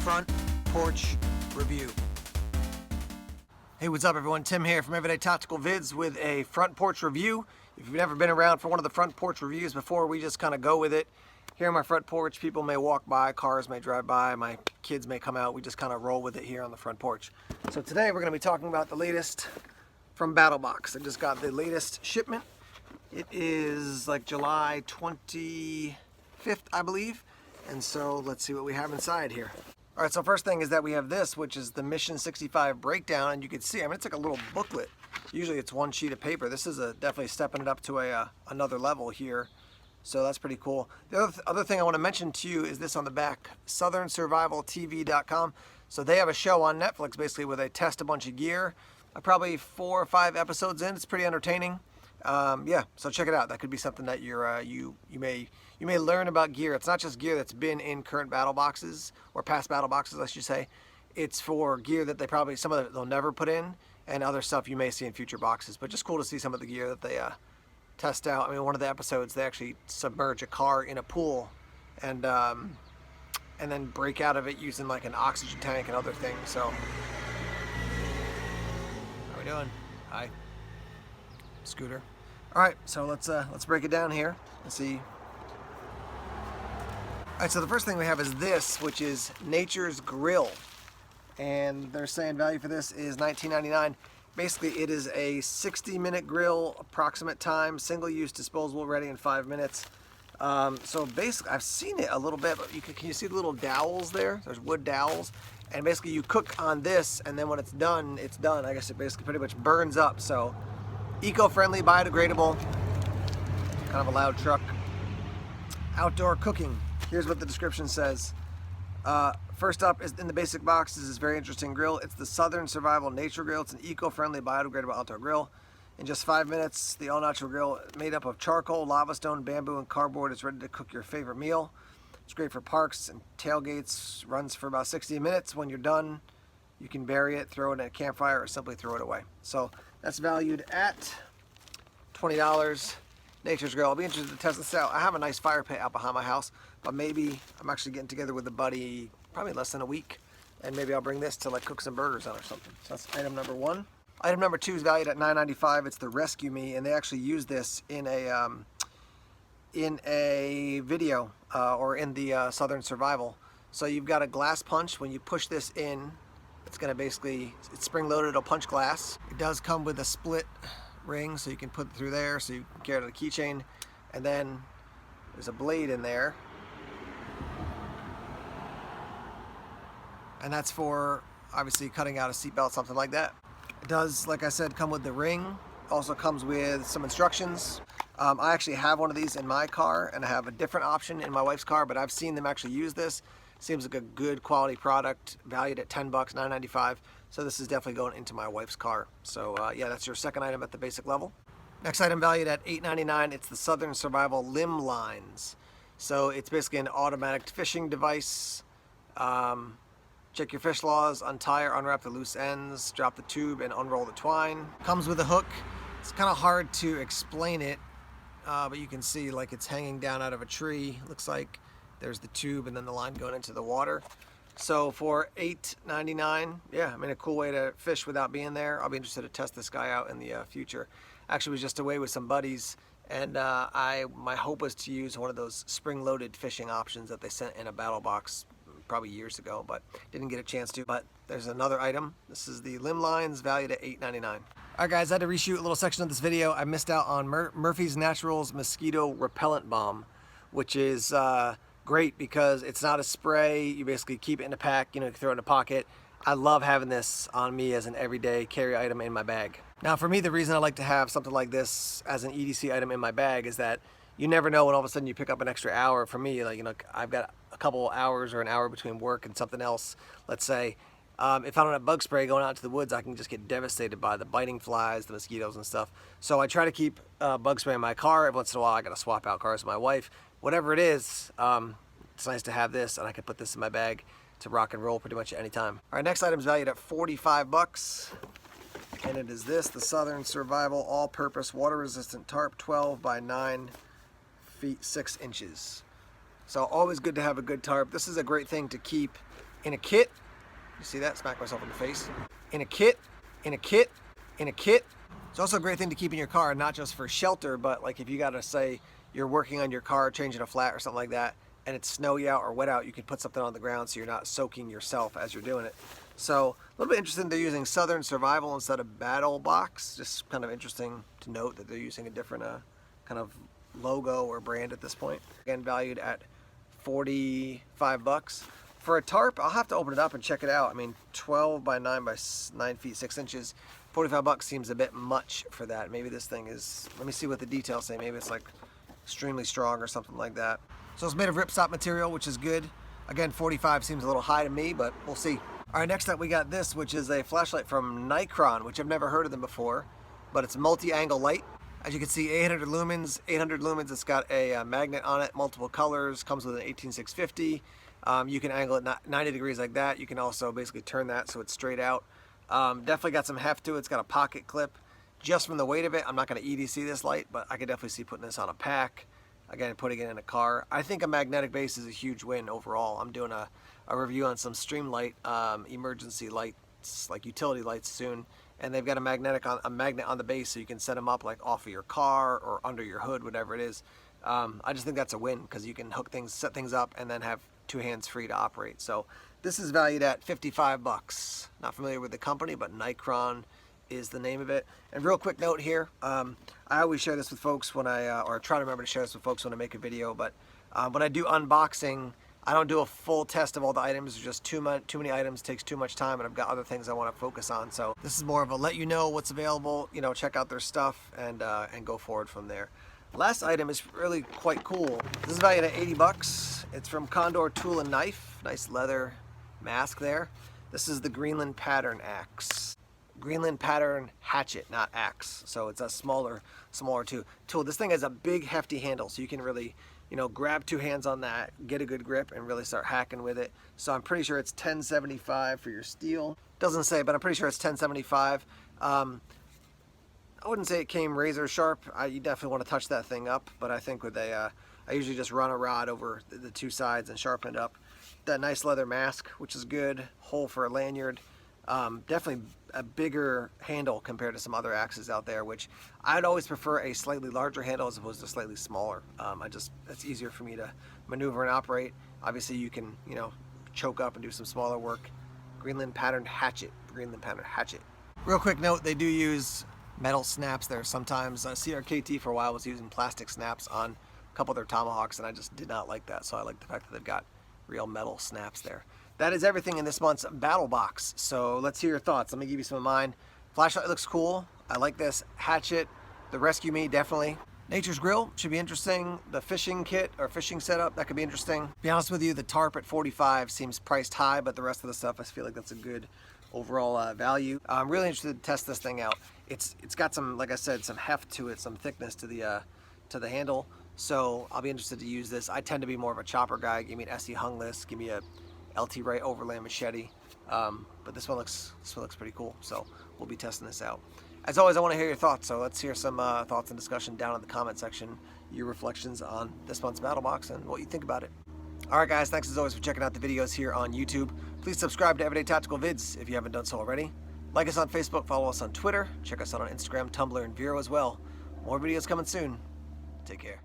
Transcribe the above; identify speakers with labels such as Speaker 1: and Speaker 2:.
Speaker 1: front porch review. Hey, what's up everyone? Tim here from Everyday Tactical Vids with a front porch review. If you've never been around for one of the front porch reviews before, we just kind of go with it. Here on my front porch, people may walk by, cars may drive by, my kids may come out. We just kind of roll with it here on the front porch. So today we're going to be talking about the latest from BattlBox. I just got the latest shipment. It is like July 25th, I believe. And so let's see what we have inside here. All right, so first thing is that we have this, which is the Mission 65 breakdown. And you can see, I mean, it's like a little booklet. Usually it's one sheet of paper. This is definitely stepping it up to another level here. So that's pretty cool. The other thing I want to mention to you is this on the back, southernsurvivaltv.com. So they have a show on Netflix basically where they test a bunch of gear. Probably 4 or 5 episodes in. It's pretty entertaining. Yeah, so check it out. That could be something that you may learn about gear. It's not just gear that's been in current battle boxes or past battle boxes, I should say. It's for gear that they probably they'll never put in, and other stuff you may see in future boxes. But just cool to see some of the gear that they test out. I mean, one of the episodes they actually submerge a car in a pool and then break out of it using like an oxygen tank and other things. So how we doing? Hi, Scooter. All right, so let's break it down here and see. All right, so the first thing we have is this, which is Nature's Grill, and they're saying value for this is $19.99. Basically, it is a 60-minute grill, approximate time, single-use, disposable, ready in 5 minutes. So basically, I've seen it a little bit, but can you see the little dowels there? There's wood dowels, and basically you cook on this, and then when it's done, it's done. I guess it basically pretty much burns up. So eco-friendly, biodegradable, kind of a loud truck. Outdoor cooking. Here's what the description says. First up is in the basic box is this very interesting grill. It's the Southern Survival Nature Grill. It's an eco-friendly, biodegradable outdoor grill. In just 5 minutes, the all-natural grill made up of charcoal, lava stone, bamboo, and cardboard is ready to cook your favorite meal. It's great for parks and tailgates. Runs for about 60 minutes. When you're done, you can bury it, throw it in a campfire, or simply throw it away. So that's valued at $20. Nature's Grill. I'll be interested to test this out. I have a nice fire pit out behind my house, but maybe I'm actually getting together with a buddy probably less than a week, and maybe I'll bring this to like cook some burgers on or something. So that's item number 1. Item number 2 is valued at $9.95. It's the Rescue Me, and they actually use this in a video or in the Southern Survival. So you've got a glass punch. When you push this in, it's going to basically, it's spring loaded, it'll punch glass. It does come with a split ring, so you can put it through there, so you can carry it on a keychain, and then there's a blade in there, and that's for obviously cutting out a seatbelt, something like that. It does, like I said, come with the ring. Also comes with some instructions. I actually have one of these in my car, and I have a different option in my wife's car, but I've seen them actually use this. Seems like a good quality product, valued at $10, $9.95. So this is definitely going into my wife's car. So yeah, that's your second item at the basic level. Next item valued at $8.99. It's the Southern Survival Limb Lines. So it's basically an automatic fishing device. Check your fish laws, untie or unwrap the loose ends, drop the tube and unroll the twine. Comes with a hook. It's kind of hard to explain it, but you can see like it's hanging down out of a tree. Looks like there's the tube and then the line going into the water. So for $8.99, yeah, I mean, a cool way to fish without being there. I'll be interested to test this guy out in the future. Actually was just away with some buddies, and my hope was to use one of those spring-loaded fishing options that they sent in a battle box probably years ago, but didn't get a chance to. But there's another item. This is the limb lines, valued at $8.99. All right, guys, I had to reshoot a little section of this video. I missed out on Murphy's Naturals Mosquito Repellent Balm, which is great because it's not a spray. You basically keep it in a pack, you know, you can throw it in a pocket. I love having this on me as an everyday carry item in my bag. Now for me, the reason I like to have something like this as an EDC item in my bag is that you never know when all of a sudden you pick up an extra hour. For me, like, you know, I've got a couple hours or an hour between work and something else, let's say. If I don't have bug spray going out into the woods, I can just get devastated by the biting flies, the mosquitoes and stuff. So I try to keep bug spray in my car. Every once in a while I gotta swap out cars with my wife. Whatever it is, it's nice to have this, and I can put this in my bag to rock and roll pretty much at any time. All right, next item is valued at $45, and it is this, the Southern Survival All-Purpose Water-Resistant Tarp 12 by 9 feet 6 inches. So always good to have a good tarp. This is a great thing to keep In a kit, you see that? Smack myself in the face. In a kit, in a kit, in a kit. It's also a great thing to keep in your car, not just for shelter, but like if you gotta say you're working on your car, changing a flat or something like that, and it's snowy out or wet out, you can put something on the ground so you're not soaking yourself as you're doing it. So a little bit interesting they're using Southern Survival instead of BattlBox. Just kind of interesting to note that they're using a different kind of logo or brand at this point. Again, valued at 45 bucks. For a tarp, I'll have to open it up and check it out. I mean, 12 by 9 by 9 feet 6 inches. 45 bucks seems a bit much for that. Maybe this thing is, let me see what the details say. Maybe it's like extremely strong or something like that. So it's made of ripstop material, which is good. Again, 45 seems a little high to me, but we'll see. All right, next up we got this, which is a flashlight from Nikon, which I've never heard of them before, but it's a multi-angle light. As you can see, 800 lumens. 800 lumens, it's got a magnet on it, multiple colors, comes with an 18650. You can angle it 90 degrees like that. You can also basically turn that so it's straight out. Definitely got some heft to it. It's got a pocket clip. Just from the weight of it, I'm not going to EDC this light, but I could definitely see putting this on a pack. Again, putting it in a car. I think a magnetic base is a huge win overall. I'm doing a review on some Streamlight emergency lights, like utility lights soon, and they've got a magnet on the base, so you can set them up like off of your car or under your hood, whatever it is. I just think that's a win because you can hook things, set things up, and then have two hands free to operate. So this is valued at 55 bucks. Not familiar with the company, but Nikon is the name of it. And real quick note here, I always share this with folks when or try to remember to share this with folks when I make a video, but when I do unboxing, I don't do a full test of all the items. There's just too many items, takes too much time, and I've got other things I want to focus on. So this is more of a let you know what's available, you know, check out their stuff and go forward from there. Last item is really quite cool. This is valued at 80 bucks. It's from Condor Tool and Knife. Nice leather mask there. This is the Greenland Pattern Axe. Greenland Pattern Hatchet, not axe. So it's a smaller tool. This thing has a big hefty handle, so you can really, you know, grab two hands on that, get a good grip, and really start hacking with it. So I'm pretty sure it's $10.75 for your steel. Doesn't say, but I'm pretty sure it's $10.75. I wouldn't say it came razor sharp. You definitely want to touch that thing up, but I think with I usually just run a rod over the two sides and sharpen it up. That nice leather mask, which is good. Hole for a lanyard. Definitely a bigger handle compared to some other axes out there, which I'd always prefer a slightly larger handle as opposed to slightly smaller. It's easier for me to maneuver and operate. Obviously you can, you know, choke up and do some smaller work. Greenland Pattern Hatchet. Greenland Pattern Hatchet. Real quick note, they do use metal snaps there sometimes. CRKT for a while was using plastic snaps on a couple of their tomahawks, and I just did not like that, so I like the fact that they've got real metal snaps there. That is everything in this month's BattlBox, so let's hear your thoughts. Let me give you some of mine. Flashlight looks cool. I like this. Hatchet, the Rescue Me, definitely. Nature's Grill should be interesting. The fishing kit or fishing setup, that could be interesting. To be honest with you, the tarp at 45 seems priced high, but the rest of the stuff, I feel like that's a good overall value. I'm really interested to test this thing out. It's got some, like I said, some heft to it, some thickness to the handle. So I'll be interested to use this. I tend to be more of a chopper guy. Give me an SE hungless, give me a LT Wright overland machete. But this one looks pretty cool. So we'll be testing this out. As always, I want to hear your thoughts. So let's hear some thoughts and discussion down in the comment section. Your reflections on this month's BattlBox and what you think about it. Alright guys, thanks as always for checking out the videos here on YouTube. Please subscribe to Everyday Tactical Vids if you haven't done so already. Like us on Facebook, follow us on Twitter, check us out on Instagram, Tumblr, and Vero as well. More videos coming soon. Take care.